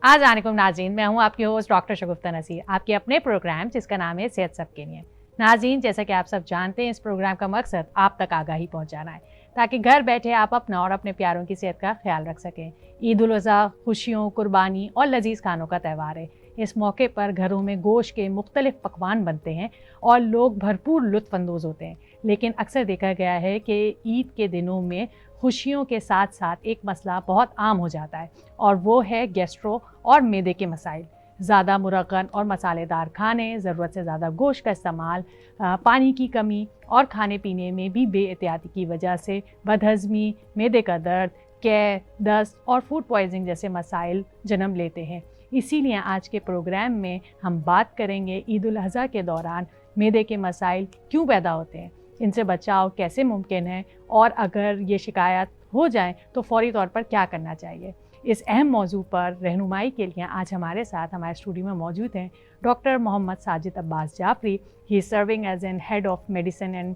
अस्सलामुअलैकुम नाज़रीन, मैं हूं आपकी होस्ट डॉक्टर शगुफ्ता नसीर, आपके अपने प्रोग्राम जिसका नाम है सेहत सबके लिए। नाज़रीन, जैसा कि आप सब जानते हैं, इस प्रोग्राम का मकसद आप तक आगाही पहुंचाना है ताकि घर बैठे आप अपना और अपने प्यारों की सेहत का ख्याल रख सकें। ईद उल अज़हा खुशियों, कुर्बानी और लजीज़ खानों का त्यौहार है। इस मौके पर घरों में गोश्त के मुख्तलिफ पकवान बनते हैं और लोग भरपूर लुत्फ़अंदोज़ होते हैं। लेकिन अक्सर देखा गया है कि ईद के दिनों में खुशियों के साथ साथ एक मसला बहुत आम हो जाता है और वो है गैस्ट्रो और मैदे के मसाइल। ज़्यादा मुरक्कन और मसालेदार खाने, ज़रूरत से ज़्यादा गोश्त का इस्तेमाल, पानी की कमी और खाने पीने में भी बेएहतियाती की वजह से बदहज़मी, मैदे का दर्द, कै, दस्त और फूड पॉइजनिंग जैसे मसाइल जन्म लेते हैं। इसीलिए आज के प्रोग्राम में हम बात करेंगे ईद उल अज़हा के दौरान मैदे के मसाइल क्यों पैदा होते हैं, इनसे बचाव कैसे मुमकिन है और अगर ये शिकायत हो जाए तो फौरी तौर पर क्या करना चाहिए। इस अहम मौजू पर रहनुमाई के लिए आज हमारे साथ हमारे स्टूडियो में मौजूद हैं doctor Mohammad Sajid Abbas Jafri. He is serving as an head of medicine and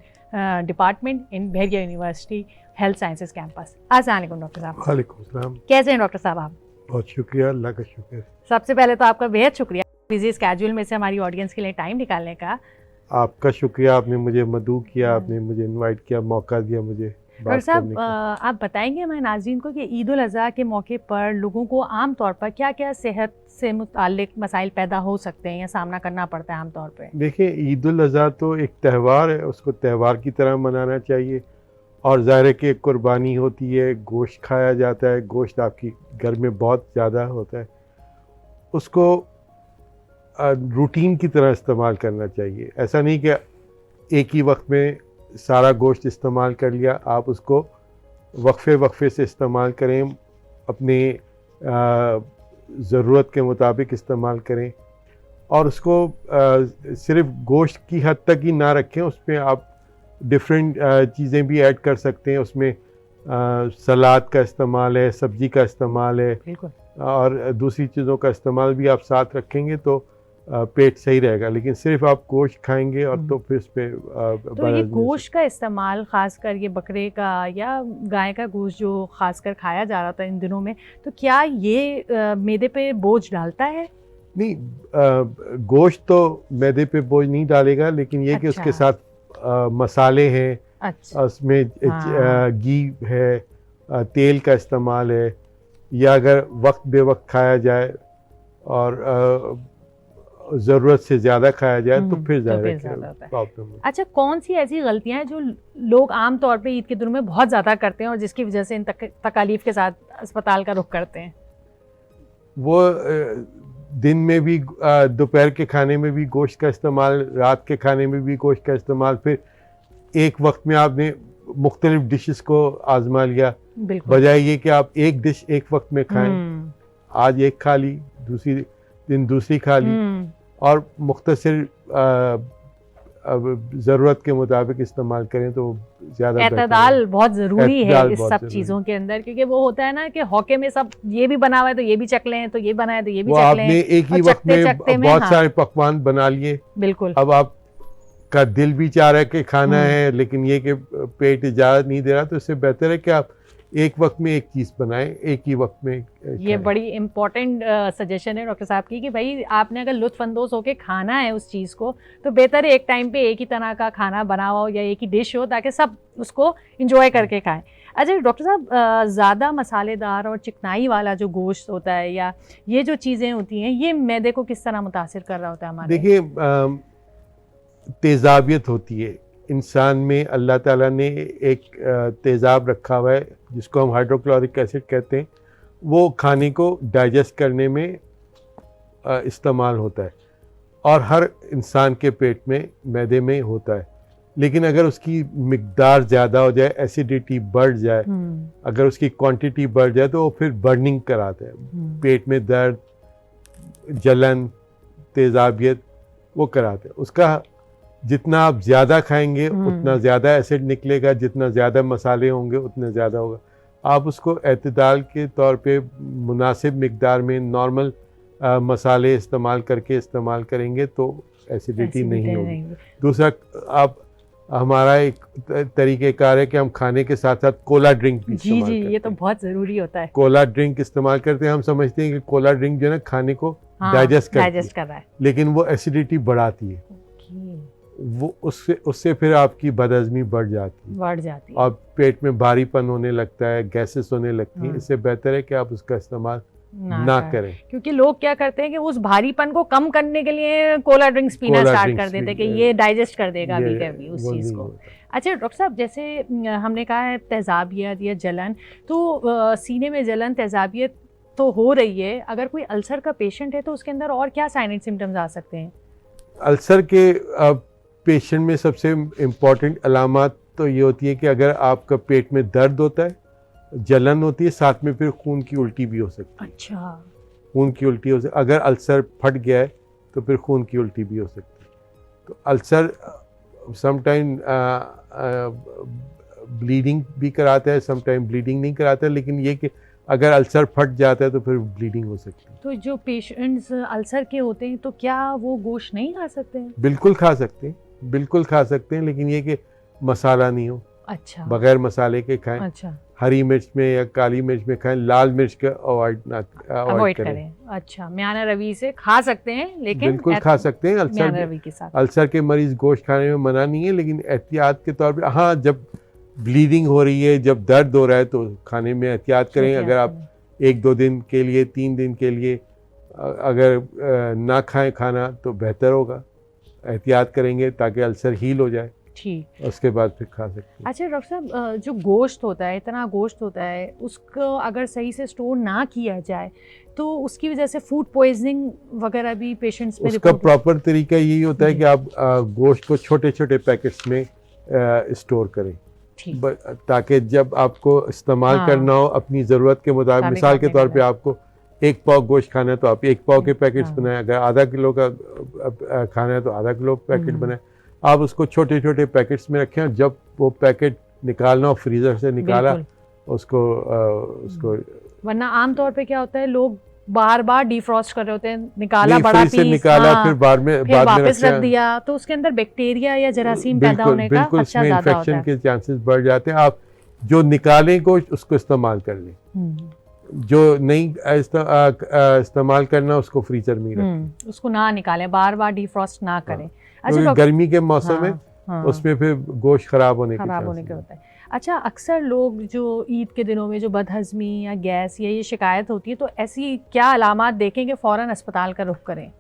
department in Bahria university health sciences campus. अस्सलाम वालेकुम डॉक्टर साहब। वालेकुम सलाम। कैसे हैं डॉक्टर साहब आप? बहुत शुक्रिया, अल्लाह का शुक्र। सबसे पहले तो आपका बेहद शुक्रिया बिजी स्केड्यूल में से हमारी ऑडियंस के लिए टाइम निकालने का। आपका शुक्रिया, आपने मुझे मदऊ किया, आपने मुझे इनवाइट किया, मौका दिया मुझे डॉक्टर साहब, आप बताएंगे हमारे नाज़रीन को कि ईद उल अज़हा के मौके पर लोगों को आम तौर पर क्या क्या सेहत से मुताल्लिक मसाइल पैदा हो सकते हैं या सामना करना पड़ता है आम तौर पे? देखिए, ईद उल अज़हा तो एक त्यौहार है, उसको त्यौहार की तरह मनाना चाहिए और ज़ाहिर है कि कुर्बानी होती है, गोश्त खाया जाता है, गोश्त आपकी घर में बहुत ज़्यादा होता है, उसको रूटीन की तरह इस्तेमाल करना चाहिए। ऐसा नहीं कि एक ही वक्त में सारा गोश्त इस्तेमाल कर लिया, आप उसको वक्फे से इस्तेमाल करें, अपने ज़रूरत के मुताबिक इस्तेमाल करें और उसको सिर्फ गोश्त की हद तक ही ना रखें, उसमें आप डिफरेंट चीज़ें भी ऐड कर सकते हैं। उसमें सलाद का इस्तेमाल है, सब्ज़ी का इस्तेमाल है और दूसरी चीज़ों का इस्तेमाल भी आप साथ रखेंगे तो पेट सही रहेगा। लेकिन सिर्फ आप गोश्त खाएंगे और तो फिर उस पर तो ये गोश्त का इस्तेमाल, ख़ासकर ये बकरे का या गाय का गोश्त जो ख़ासकर खाया जा रहा था इन दिनों में, तो क्या ये मैदे पे बोझ डालता है? नहीं, गोश्त तो मैदे पे बोझ नहीं डालेगा, लेकिन ये कि उसके साथ मसाले हैं, उसमें घी है, तेल का इस्तेमाल है, या अगर वक्त बे वक्त खाया जाए और ज़रूरत से ज़्यादा खाया जाए तो फिर ज़्यादा प्रॉब्लम है। अच्छा, कौन सी ऐसी गलतियां हैं जो लोग आम तौर पे ईद के दिनों में बहुत ज़्यादा करते हैं और जिसकी वजह से इन तकालीफ के साथ अस्पताल का रुख करते हैं? वो दिन में भी, दोपहर के खाने में भी गोश्त का इस्तेमाल, रात के खाने में भी गोश्त का इस्तेमाल, फिर एक वक्त में आपने मुख्तलिफ डिशेस को आजमा लिया, बजाय ये कि आप एक डिश एक वक्त में खाएं। आज एक खा ली, दूसरी दिन दूसरी खा ली और मुख्तसर ज़रूरत के मुताबिक इस्तेमाल करें तो ज़्यादा एतदाल बहुत ज़रूरी है इस सब चीज़ों के अंदर, क्योंकि वो होता है ना कि हौके में सब ये भी बना हुआ है तो ये भी चख लें, तो ये बना है तो ये भी चख लें। आपने एक ही वक्त में बहुत सारे पकवान बना लिए, बिल्कुल, अब आप का दिल भी चाह रहा है कि खाना है, लेकिन ये कि पेट इजाज़त नहीं दे रहा, तो इससे बेहतर है कि आप एक वक्त में एक चीज़ बनाएं, एक ही वक्त में। ये बड़ी इम्पॉर्टेंट सजेशन है डॉक्टर साहब की कि भाई आपने अगर लुत्फ़अंदोज़ होकर खाना है उस चीज़ को, तो बेहतर है एक टाइम पे एक ही तरह का खाना बना हो या एक ही डिश हो ताकि सब उसको इंजॉय करके खाएं। अच्छा डॉक्टर साहब, ज़्यादा मसालेदार और चिकनाई वाला जो गोश्त होता है या ये जो चीज़ें होती हैं, ये मैदे को किस तरह मुतासिर कर रहा होता है हमारे? देखिए, तेज़ाबियत होती है इंसान में, अल्लाह ताला ने एक तेज़ाब रखा हुआ है जिसको हम हाइड्रोक्लोरिक एसिड कहते हैं, वो खाने को डाइजेस्ट करने में इस्तेमाल होता है और हर इंसान के पेट में मैदे में होता है। लेकिन अगर उसकी मिकदार ज़्यादा हो जाए, एसिडिटी बढ़ जाए, अगर उसकी क्वांटिटी बढ़ जाए तो वो फिर बर्निंग कराता है, पेट में दर्द, जलन, तेज़ाबियत वो कराता है। उसका जितना आप ज़्यादा खाएंगे उतना ज़्यादा एसिड निकलेगा, जितना ज़्यादा मसाले होंगे उतना ज़्यादा होगा। आप उसको एतदाल के तौर पे मुनासिब मिकदार में नॉर्मल मसाले इस्तेमाल करके इस्तेमाल करेंगे तो एसिडिटी नहीं होगी। दूसरा, आप हमारा एक तरीक़ेकार है कि हम खाने के साथ साथ कोला ड्रिंक भी जी इस्तेमाल जी, करते ये तो हैं। बहुत ज़रूरी होता है। कोला ड्रिंक इस्तेमाल करते हैं, हम समझते हैं कि कोला ड्रिंक जो है ना खाने को हाँ, डाइजेस्ट करती डाइजेस्ट है, कर रहा है। लेकिन वो एसिडिटी बढ़ाती है। ओके, वो उससे फिर आपकी बदहज़मी बढ़ जाती है बढ़ जाती है। और पेट में भारीपन होने लगता है, गैसेस होने लगती हैं। हाँ। इससे बेहतर है कि आप उसका इस्तेमाल ना ना करें। क्योंकि लोग क्या करते हैं कि उस भारीपन को कम करने के लिए कोला ड्रिंक्स पीना कोला स्टार्ट कर ड्रिंक्स देते हैं कि भी, ये डाइजेस्ट कर देगा ये अभी के अभी उस वो चीज़ नहीं को। होता। अच्छा डॉक्टर साहब, जैसे हमने कहा है तेजाबियत या जलन, तो सीने में जलन, तेजाबियत तो हो रही है, अगर कोई अल्सर का पेशेंट है तो उसके अंदर और क्या साइन एंड सिम्टम्स आ सकते हैं? अल्सर के पेशेंट में सबसे इम्पॉर्टेंट अलामत तो ये होती है कि अगर आपका पेट में दर्द होता है, जलन होती है, साथ में फिर खून की उल्टी भी हो सकती है। अच्छा, खून की उल्टी हो सकती है। अगर अल्सर फट गया है तो फिर खून की उल्टी भी हो सकती है। तो अल्सर समटाइम ब्लीडिंग भी कराता है, समटाइम ब्लीडिंग नहीं कराता है, लेकिन ये कि अगर अल्सर फट जाता है तो फिर ब्लीडिंग हो सकती है। तो जो पेशेंट्स अल्सर के होते हैं तो क्या वो गोश्त नहीं खा सकते हैं? बिल्कुल खा सकते हैं, बिल्कुल खा सकते हैं, लेकिन ये कि मसाला नहीं हो, अच्छा, बगैर मसाले के खाएं। अच्छा, हरी मिर्च में या काली मिर्च में खाएं, लाल मिर्च का अवॉइड अवॉइड करें। करें। अच्छा, म्याना रवि से खा सकते हैं, लेकिन बिल्कुल खा सकते हैं। म्याना रवि के साथ। अल्सर के मरीज गोश्त खाने में मना नहीं है, लेकिन एहतियात के तौर पे हाँ, जब ब्लीडिंग हो रही है, जब दर्द हो रहा है तो खाने में एहतियात करें। अगर आप 1-2 दिन के लिए, 3 दिन के लिए अगर ना खाएं खाना तो बेहतर होगा। एहतियात करेंगे ताकि अल्सर हील हो जाए, ठीक। उसके बाद फिर खा सकते हैं। अच्छा डॉक्टर साहब, जो गोश्त होता है, इतना गोश्त होता है, उसको अगर सही से स्टोर ना किया जाए तो उसकी वजह से फूड पॉइजनिंग वगैरह भी पेशेंट्स में उसका रिपोर्ट प्रॉपर तरीका यही होता है जी। कि आप गोश्त को छोटे छोटे पैकेट्स में स्टोर करें, ठीक, ताकि जब आपको इस्तेमाल हाँ। करना हो अपनी ज़रूरत के मुताबिक, मुताबिक मिसाल के आपने तौर पे करना आपको 1 पाव गोश्त खाना है तो आप 1 पाव के पैकेट्स हाँ। बनाएं, अगर आधा किलो का खाना है तो आधा किलो पैकेट बनाएं। आप उसको छोटे छोटे पैकेट्स में रखें और जब वो पैकेट निकालना हो फ्रीज़र से निकाला, बिल्कुल। उसको वरना आमतौर पे क्या होता है, लोग बार बार डिफ्रॉस्ट कर रहे होते हैं, निकाला नहीं, बड़ा फ्रीज से पीस, निकाला, हाँ, फिर फिर बाद में वापस रखा। रख दिया, तो उसके अंदर बैक्टीरिया या जरासीम पैदा बिल्कुल होने का बिल्कुल, खतरा इसमें ज़्यादा होता इन्फेक्शन है। के चांसेस बढ़ जाते हैं। आप जो निकालें गोश्त उसको इस्तेमाल कर लें, जो नहीं इस्तेमाल करना उसको फ्रीजर में ही रखें। उसको ना निकालें, बार बार डिफ्रॉस्ट ना करें। अच्छा क्योंकि डॉक्टर, गर्मी के मौसम में हाँ, उसमें फिर गोश्त खराब होने के खराब होने चांसेस के होता है। अच्छा, अक्सर लोग जो ईद के दिनों में जो बदहजमी या गैस या ये शिकायत होती है, तो ऐसी क्या अलामात देखें कि फ़ौरन अस्पताल का रुख करें?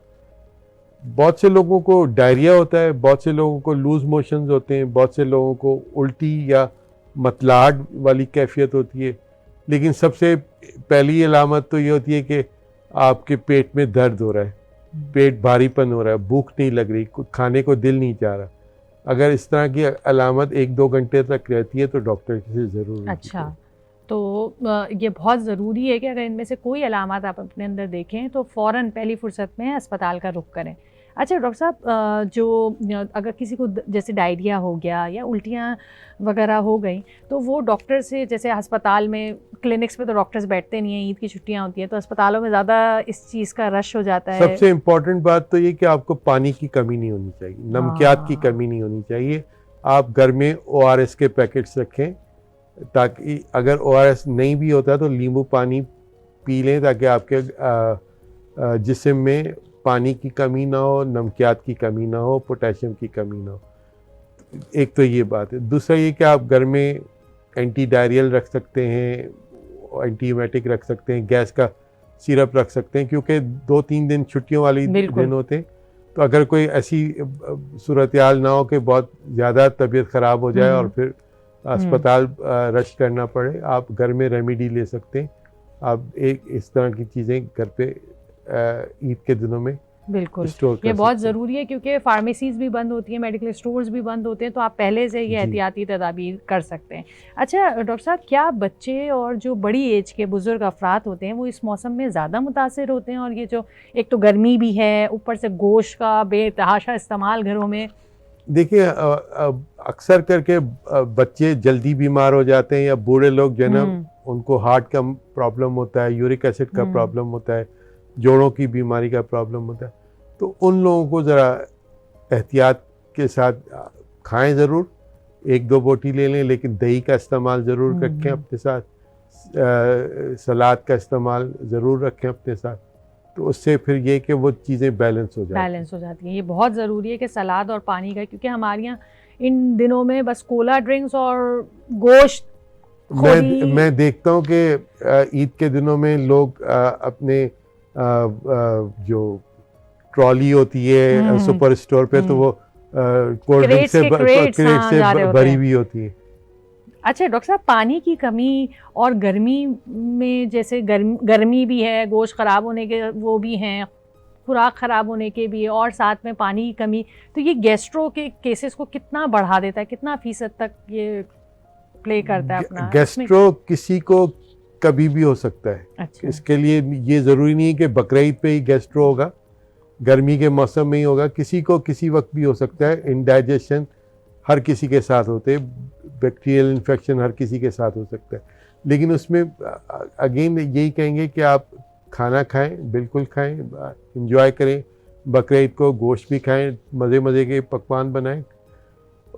बहुत से लोगों को डायरिया होता है, बहुत से लोगों को लूज मोशंस होते हैं, बहुत से लोगों को उल्टी या मतलाहट वाली कैफियत होती है, लेकिन सबसे पहली अलामत तो ये होती है कि आपके पेट में दर्द हो रहा है, पेट भारीपन हो रहा है, भूख नहीं लग रही, खाने को दिल नहीं चाह रहा। अगर इस तरह की अलामत 1-2 घंटे तक रहती है तो डॉक्टर से ज़रूर। अच्छा, तो ये बहुत ज़रूरी है कि अगर इनमें से कोई अलामत आप अपने अंदर देखें तो फ़ौरन पहली फुर्सत में अस्पताल का रुख करें। अच्छा डॉक्टर साहब, जो अगर किसी को जैसे डायरिया हो गया या उल्टियाँ वगैरह हो गई, तो वो डॉक्टर से, जैसे अस्पताल में, क्लिनिक्स पे तो डॉक्टर्स बैठते नहीं हैं, ईद की छुट्टियाँ होती हैं, तो अस्पतालों में ज़्यादा इस चीज़ का रश हो जाता है। सबसे इम्पॉर्टेंट बात तो ये कि आपको पानी की कमी नहीं होनी चाहिए, नमकियात की कमी नहीं होनी चाहिए। आप घर में ORS के पैकेट्स रखें, ताकि अगर ORS नहीं भी होता तो नींबू पानी पी लें, ताकि आपके जिस्म में पानी की कमी ना हो, नमकियात की कमी ना हो, पोटेशियम की कमी ना हो। एक तो ये बात है। दूसरा ये कि आप घर में एंटी डायरियल रख सकते हैं, एंटीबायोटिक रख सकते हैं, गैस का सिरप रख सकते हैं, क्योंकि 2-3 दिन छुट्टियों वाली दिन होते हैं। तो अगर कोई ऐसी सूरत हाल ना हो कि बहुत ज़्यादा तबीयत ख़राब हो जाए और फिर अस्पताल रश करना पड़े, आप घर में रेमेडी ले सकते हैं। आप एक इस तरह की चीज़ें घर पे ईद के दिनों में बिल्कुल, स्टोर कर ये बहुत सकते हैं। ज़रूरी है, क्योंकि फार्मेसीज़ भी बंद होती हैं, मेडिकल स्टोर्स भी बंद होते हैं, तो आप पहले से ये एहतियाती तदाबीर कर सकते हैं। अच्छा डॉक्टर साहब, क्या बच्चे और जो बड़ी एज के बुज़ुर्ग अफराद होते हैं वो इस मौसम में ज़्यादा मुतासिर होते हैं? और ये जो एक तो गर्मी भी है, ऊपर से गोश्त का बेतहाशा इस्तेमाल घरों में। देखिए, अक्सर करके बच्चे जल्दी बीमार हो जाते हैं, या बूढ़े लोग जो है ना, उनको हार्ट का प्रॉब्लम होता है, यूरिक एसिड का प्रॉब्लम होता है, जोड़ों की बीमारी का प्रॉब्लम होता है। तो उन लोगों को ज़रा एहतियात के साथ खाएं ज़रूर, एक दो बोटी ले लें, लेकिन दही का इस्तेमाल ज़रूर रखें अपने साथ, सलाद का इस्तेमाल ज़रूर रखें अपने साथ, तो उससे फिर ये कि वो चीज़ें बैलेंस हो जाती हैं। ये बहुत ज़रूरी है कि सलाद और पानी का, क्योंकि हमारे यहाँ इन दिनों में बस कोला ड्रिंक्स और गोश्त मैं देखता हूँ कि ईद के दिनों में लोग अपने जो ट्रॉली होती है सुपर स्टोर पे, तो वो कोल्ड ड्रिंक से भरी हुई होती है। अच्छा डॉक्टर साहब, पानी की कमी और गर्मी में, जैसे गर्मी भी है, गोश्त ख़राब होने के वो भी हैं, खुराक ख़राब होने के भी है, और साथ में पानी की कमी, तो ये गैस्ट्रो के केसेस को कितना बढ़ा देता है, कितना फीसद तक ये प्ले करता है अपना? गैस्ट्रो किसी को कभी भी हो सकता है। अच्छा। इसके लिए ये ज़रूरी नहीं है कि बकरीद पे ही गैस्ट्रो होगा, गर्मी के मौसम में ही होगा, किसी को किसी वक्त भी हो सकता है। इंडाइजेशन हर किसी के साथ होते हैं, बैक्टीरियल इन्फेक्शन हर किसी के साथ हो सकता है, लेकिन उसमें अगेन यही कहेंगे कि आप खाना खाएं, बिल्कुल खाएं, एंजॉय करें, बकरीद को गोश्त भी खाएं, मज़े मज़े के पकवान बनाएं,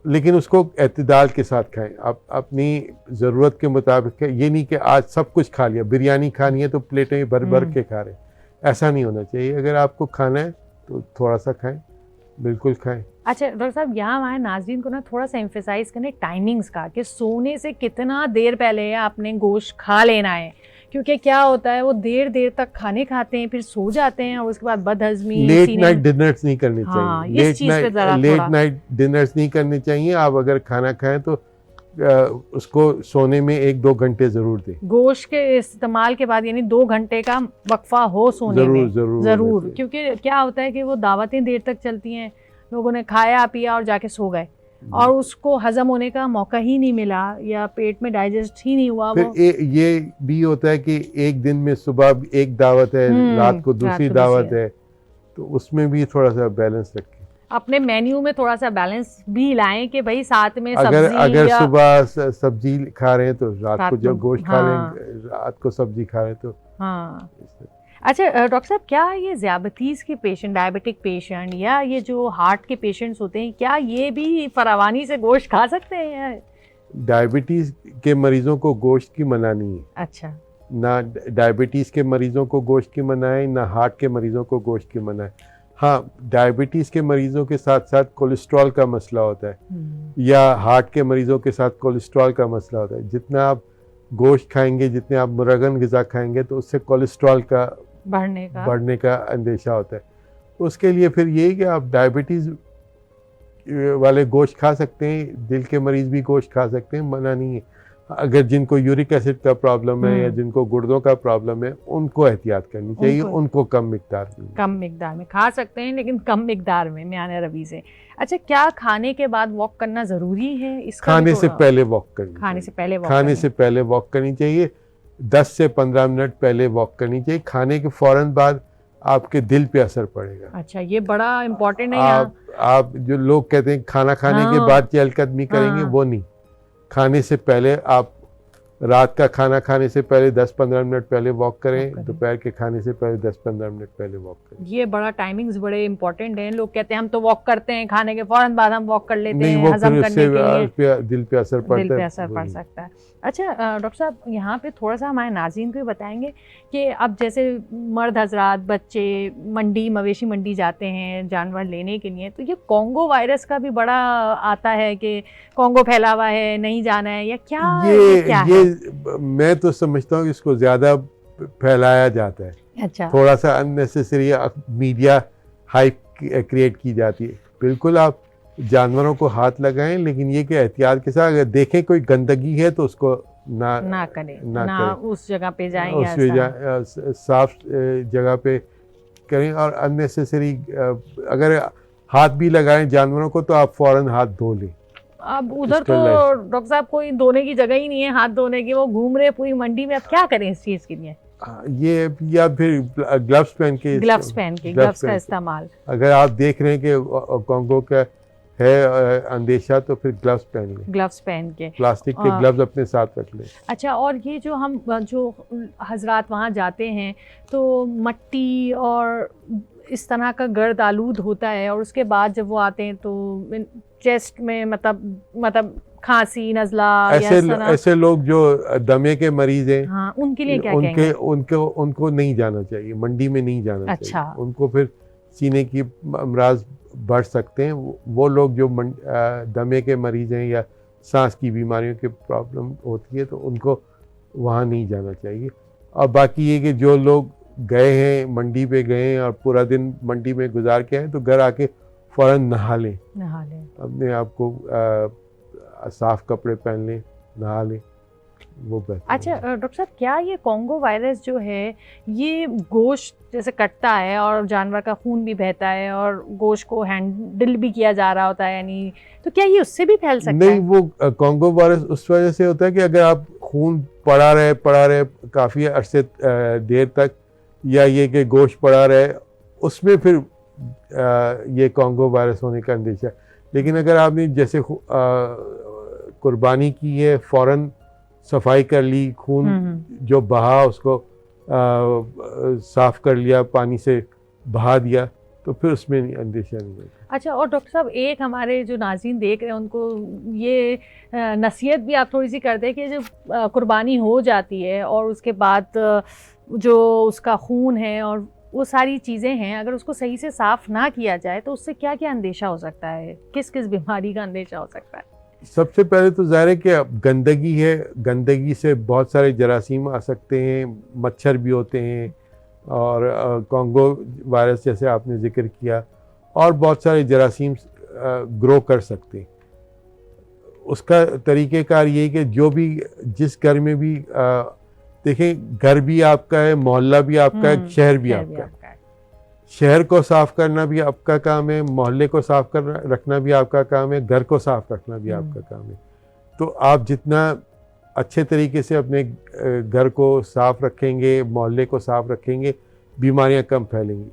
लेकिन उसको एतदाल के साथ खाएं। आप अपनी ज़रूरत के मुताबिक, ये नहीं कि आज सब कुछ खा लिया, बिरयानी खानी है तो प्लेटें भर भर के खा रहे हैं, ऐसा नहीं होना चाहिए। अगर आपको खाना है तो थोड़ा सा खाएं, बिल्कुल खाएं। अच्छा डॉक्टर साहब, यहाँ हमारे नाज़रीन को ना थोड़ा सा एम्फेसाइज करने टाइमिंग्स का, कि सोने से कितना देर पहले आपने गोश्त खा लेना है, क्योंकि क्या होता है वो देर तक खाने खाते हैं, फिर सो जाते हैं, और उसके बाद बदहजमी, लेट नाइट डिनर्स नहीं करने चाहिए। हाँ, लेट नाइट डिनर्स नहीं करने चाहिए। आप अगर खाना खाएं तो उसको सोने में 1-2 घंटे ज़रूर दें। गोश्त के इस्तेमाल के बाद, यानी 2 घंटे का वक्फा हो सोने में ज़रूर, क्योंकि क्या होता है कि वो दावतें देर तक चलती हैं, लोगों ने खाया पिया और जाके सो गए, और उसको हजम होने का मौका ही नहीं मिला, या पेट में डाइजेस्ट ही नहीं हुआ। फिर ये भी होता है कि एक दिन में सुबह एक दावत है, रात को दूसरी दावत है, तो उसमें भी थोड़ा सा बैलेंस रखें। अपने मेन्यू में थोड़ा सा बैलेंस भी लाएं कि भाई साथ में अगर सुबह सब्जी खा रहे हैं तो रात को जब गोश्त खा रहे हैं, रात को सब्जी खा रहे हैं तो। हाँ। अच्छा डॉक्टर साहब, क्या ये ज़ियाबतीज़ के पेशेंट, डायबिटिक पेशेंट, या ये जो हार्ट के पेशेंट्स होते हैं, क्या ये भी फरावानी से गोश्त खा सकते हैं? डायबिटीज़ के मरीजों को गोश्त की मना नहीं है। अच्छा। ना डायबिटीज़ के मरीजों को गोश्त की मना है, ना हार्ट के मरीजों को गोश्त की मना है। हाँ, डायबिटीज़ के मरीजों के साथ साथ कोलेस्ट्रॉल का मसला होता है, या हार्ट के मरीजों के साथ कोलेस्ट्रॉल का मसला होता है। जितना आप गोश्त खाएंगे, जितने आप मुरगन ग़िज़ा खाएंगे, तो उससे कोलेस्ट्रॉल का बढ़ने का अंदेशा होता है। उसके लिए फिर यही कि आप डायबिटीज़ वाले गोश्त खा सकते हैं, दिल के मरीज़ भी गोश्त खा सकते हैं, मना नहीं है। अगर जिनको यूरिक एसिड का प्रॉब्लम है या जिनको गुर्दों का प्रॉब्लम है, उनको एहतियात करनी चाहिए, उनको कम मिकदार में खा सकते हैं, लेकिन कम मिकदार में, म्याने रबी से। अच्छा, क्या खाने के बाद वॉक करना ज़रूरी है? खाने से पहले वॉक करनी चाहिए। 10 से 15 मिनट पहले वॉक करनी चाहिए। खाने के फ़ौरन बाद आपके दिल पे असर पड़ेगा। अच्छा, ये बड़ा इम्पोर्टेंट है। आप जो लोग कहते हैं खाना खाने के बाद चहलकदमी करेंगे, वो नहीं। खाने से पहले, आप रात का खाना खाने से पहले 10-15 मिनट पहले वॉक करें, दोपहर के खाने से पहले 10-15 मिनट पहले वॉक करें। ये बड़ा टाइमिंग्स बड़े इंपॉर्टेंट हैं। लोग कहते हैं हम तो वॉक करते हैं, खाने के फौरन बाद हम वॉक कर लेते हैं, हजम करने के लिए दिल पे असर पड़ सकता है। अच्छा डॉक्टर साहब, यहाँ पे थोड़ा सा हमारे नाज़रीन को बताएंगे कि अब जैसे मर्द हजरात, बच्चे मंडी, मवेशी मंडी जाते हैं जानवर लेने के लिए, तो ये कॉन्गो वायरस का भी बड़ा आता है कि कॉन्गो फैला हुआ है, नहीं जाना है, या क्या ये मैं तो समझता हूँ इसको ज़्यादा फैलाया जाता है। अच्छा। थोड़ा सा अननेसेसरी मीडिया हाइप क्रिएट की जाती है। बिल्कुल आप जानवरों को हाथ लगाएं, लेकिन ये कि एहतियात के साथ, अगर देखें कोई गंदगी है तो उसको ना करें, उस जगह पे जाएं, साफ जगह पे करें। और अननेसेसरी अगर हाथ भी लगाएं जानवरों को, तो आप फ़ौरन हाथ धो लें। अब उधर तो डॉक्टर साहब कोई धोने की जगह ही नहीं है हाथ धोने की, वो घूम रहे पूरी मंडी में। अब क्या करें इस चीज़ के लिए? ये, या फिर ग्लव्स का इस्तेमाल। अगर आप देख रहे हैं कि कॉन्गो का है अंदेशा, तो फिर ग्लव्स पहन के प्लास्टिक के ग्लव्स अपने साथ रख लें। अच्छा, और ये जो हजरात वहाँ जाते हैं, तो मट्टी और इस तरह का गर्द आलूद होता है, और उसके बाद जब वो आते हैं तो चेस्ट में मतलब खांसी नज़ला या ऐसे इस तरह? ऐसे लोग जो दमे के मरीज हैं, हाँ, उनके लिए क्या उनके कहेंगे? उनको नहीं जाना चाहिए, मंडी में नहीं जाना अच्छा। चाहिए। उनको फिर सीने की अमराज बढ़ सकते हैं। वो लोग जो दमे के मरीज हैं या सांस की बीमारियों की प्रॉब्लम होती है, तो उनको वहाँ नहीं जाना चाहिए। और बाकी ये कि जो लोग गए हैं, मंडी पे गए हैं और पूरा दिन मंडी में गुजार के आए, तो घर आके फ़ौरन नहा लें, अपने आप को साफ कपड़े पहन लें, नहा लें, वो बेहतर अच्छा है। डॉक्टर साहब, क्या ये कॉन्गो वायरस जो है ये गोश्त जैसे कटता है और जानवर का खून भी बहता है और गोश्त को हैंडल भी किया जा रहा होता है, यानी तो क्या ये उससे भी फैल सकता नहीं, है? वो कॉन्गो वायरस उस वजह से होता है कि अगर आप खून पड़ा रहे काफ़ी अरसे देर तक, या ये कि गोश्त पड़ा रहे, उसमें फिर ये कॉन्गो वायरस होने का अंदेशा है। लेकिन अगर आपने जैसे कुर्बानी की है, फ़ौरन सफाई कर ली, खून जो बहा उसको साफ कर लिया, पानी से बहा दिया, तो फिर उसमें अंदेशा नहीं होता। अच्छा, और डॉक्टर साहब एक हमारे जो नाज़रीन देख रहे हैं उनको ये नसीहत भी आप थोड़ी सी कर दें कि जो कुर्बानी हो जाती है और उसके बाद जो उसका खून है और वो सारी चीज़ें हैं, अगर उसको सही से साफ़ ना किया जाए तो उससे क्या क्या अंदेशा हो सकता है, किस किस बीमारी का अंदेशा हो सकता है? सबसे पहले तो ज़ाहिर है कि गंदगी है, गंदगी से बहुत सारे जरासीम आ सकते हैं, मच्छर भी होते हैं, और कॉन्गो वायरस जैसे आपने जिक्र किया, और बहुत सारे जरासीम ग्रो कर सकते हैं। उसका तरीक़ेकार ये है कि जो भी जिस घर में भी देखें, घर भी आपका है, मोहल्ला भी आपका है, शहर भी आपका है। शहर को साफ़ करना भी आपका काम है, मोहल्ले को साफ़ करना रखना भी आपका काम है, घर को साफ़ रखना भी आपका काम है। तो आप जितना अच्छे तरीके से अपने घर को साफ़ रखेंगे, मोहल्ले को साफ़ रखेंगे, बीमारियां कम फैलेंगी।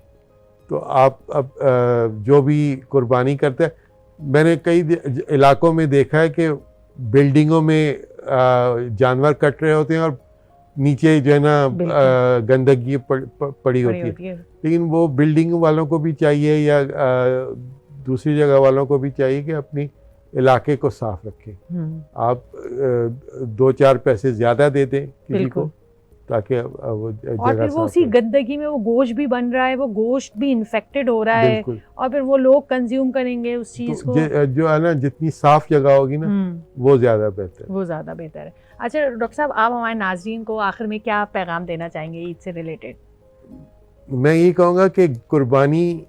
तो आप अब जो भी कुर्बानी करते हैं, मैंने कई इलाकों में देखा है कि बिल्डिंगों में जानवर कट रहे होते हैं और नीचे जो है ना गंदगी पड़ी होती है। लेकिन वो बिल्डिंग वालों को भी चाहिए या दूसरी जगह वालों को भी चाहिए कि अपनी इलाके को साफ रखें। आप 2-4 पैसे ज़्यादा दे दें किसी को, ताकि वो जगह और फिर वो उसी गंदगी में वो गोश्त भी बन रहा है, वो गोश्त भी इन्फेक्टेड हो रहा है, और फिर वो लोग कंज्यूम करेंगे उस चीज़ को। जो है ना, जितनी साफ जगह होगी ना, वो ज़्यादा बेहतर है। अच्छा डॉक्टर साहब, आप हमारे नाज़रीन को आखिर में क्या पैगाम देना चाहेंगे ईद से रिलेटेड? मैं ये कहूँगा कि कुर्बानी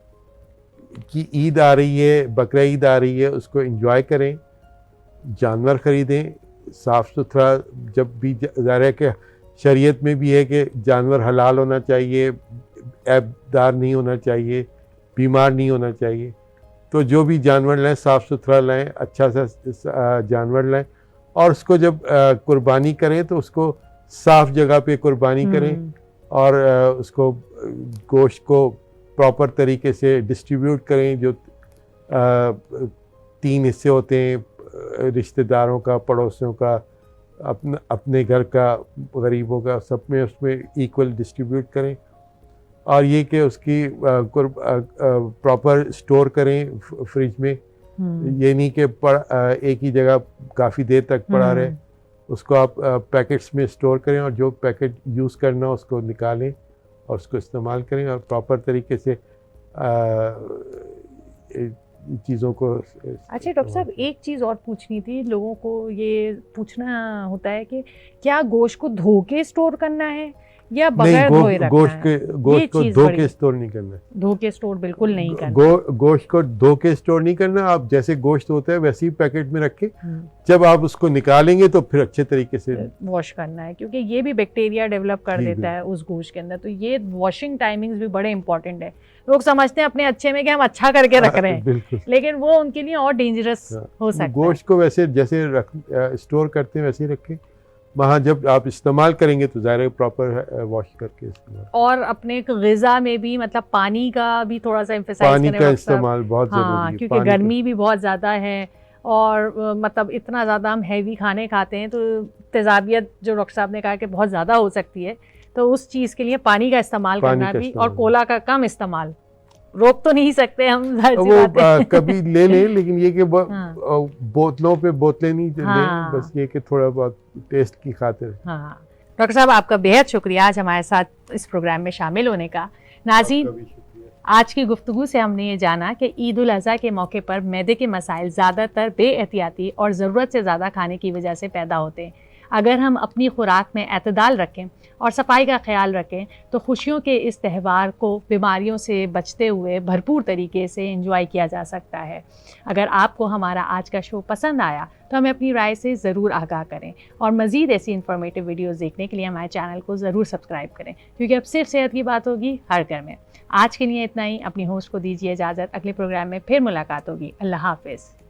की ईद आ रही है, बकरा ईद आ रही है, उसको एंजॉय करें, जानवर ख़रीदें साफ़ सुथरा। जब भी ज़ाहिर है कि शरीयत में भी है कि जानवर हलाल होना चाहिए, ऐबदार नहीं होना चाहिए, बीमार नहीं होना चाहिए। तो जो भी जानवर लाएं साफ़ सुथरा लाएं, अच्छा सा जानवर लाएं, और उसको जब कुर्बानी करें तो उसको साफ़ जगह पे कुर्बानी करें, और उसको गोश्त को प्रॉपर तरीके से डिस्ट्रीब्यूट करें। जो 3 हिस्से होते हैं, रिश्तेदारों का, पड़ोसियों का, अपने घर का, गरीबों का, सब में उसमें इक्वल डिस्ट्रीब्यूट करें। और ये कि उसकी प्रॉपर स्टोर करें फ्रिज में। ये नहीं कि एक ही जगह काफ़ी देर तक पड़ा रहे। उसको आप पैकेट्स में स्टोर करें, और जो पैकेट यूज़ करना हो उसको निकालें और उसको इस्तेमाल करें, और प्रॉपर तरीके से चीज़ों को। अच्छा डॉक्टर साहब, एक चीज़ और पूछनी थी, लोगों को ये पूछना होता है कि क्या गोश्त को धो के स्टोर करना है या बगैर धोए रखना है? गोश्त को धो के स्टोर नहीं करना, धो के स्टोर बिल्कुल नहीं करना। गोश्त को धो के स्टोर नहीं करना। आप जैसे गोश्त होता है वैसे ही पैकेट में रखें। जब आप उसको निकालेंगे तो फिर अच्छे तरीके से वॉश करना है, क्योंकि ये भी बैक्टीरिया डेवलप कर देता है उस गोश्त के अंदर। तो ये वॉशिंग टाइमिंग्स भी बड़े इंपॉर्टेंट है। लोग समझते हैं अपने अच्छे में कि हम अच्छा करके रख रहे हैं, लेकिन वो उनके लिए और डेंजरस हो सकता है। गोश्त को वैसे जैसे स्टोर करते हैं वैसे ही रखें। वहाँ जब आप इस्तेमाल करेंगे तो ज़ाहिर है प्रॉपर वॉश करके इस्तेमाल। और अपने ग़िज़ा में भी मतलब पानी का भी थोड़ा सा एम्फसाइज करें। पानी का इस्तेमाल बहुत ज़रूरी है, क्योंकि गर्मी भी बहुत ज़्यादा है, और मतलब इतना ज़्यादा हम हैवी खाने खाते हैं तो तेज़ाबियत, जो डॉक्टर साहब ने कहा कि बहुत ज़्यादा हो सकती है। तो उस चीज़ के लिए पानी का इस्तेमाल करना भी, और कोला का कम इस्तेमाल। रोक तो नहीं सकते हम, जाहिर सी वो बात है। कभी ले लें, लेकिन ये कि हाँ। बोतलों पे बोतलें नहीं हाँ। लें, बस ये कि थोड़ा बहुत टेस्ट की खातिर। हाँ डॉक्टर साहब, आपका बेहद शुक्रिया आज हमारे साथ इस प्रोग्राम में शामिल होने का। नाज़रीन, आपका भी शुक्रिया। आज की गुफ्तगू से हमने ये जाना कि ईद उल अज़हा के मौके पर मैदे के मसाइल ज़्यादातर बेएहतियाती और ज़रूरत से ज़्यादा खाने की वजह से पैदा होते हैं। अगर हम अपनी खुराक में एतदाल रखें और सफाई का ख्याल रखें तो खुशियों के इस त्यौहार को बीमारियों से बचते हुए भरपूर तरीके से एंजॉय किया जा सकता है। अगर आपको हमारा आज का शो पसंद आया तो हमें अपनी राय से ज़रूर आगाह करें और मज़ीद ऐसी इन्फॉर्मेटिव वीडियोज़ देखने के लिए हमारे चैनल को ज़रूर सब्सक्राइब करें, क्योंकि अब सिर्फ सेहत की बात होगी हर घर में। आज के लिए इतना ही। अपनी होस्ट को दीजिए इजाज़त, अगले प्रोग्राम में फिर मुलाकात होगी। अल्लाह हाफ़िज़।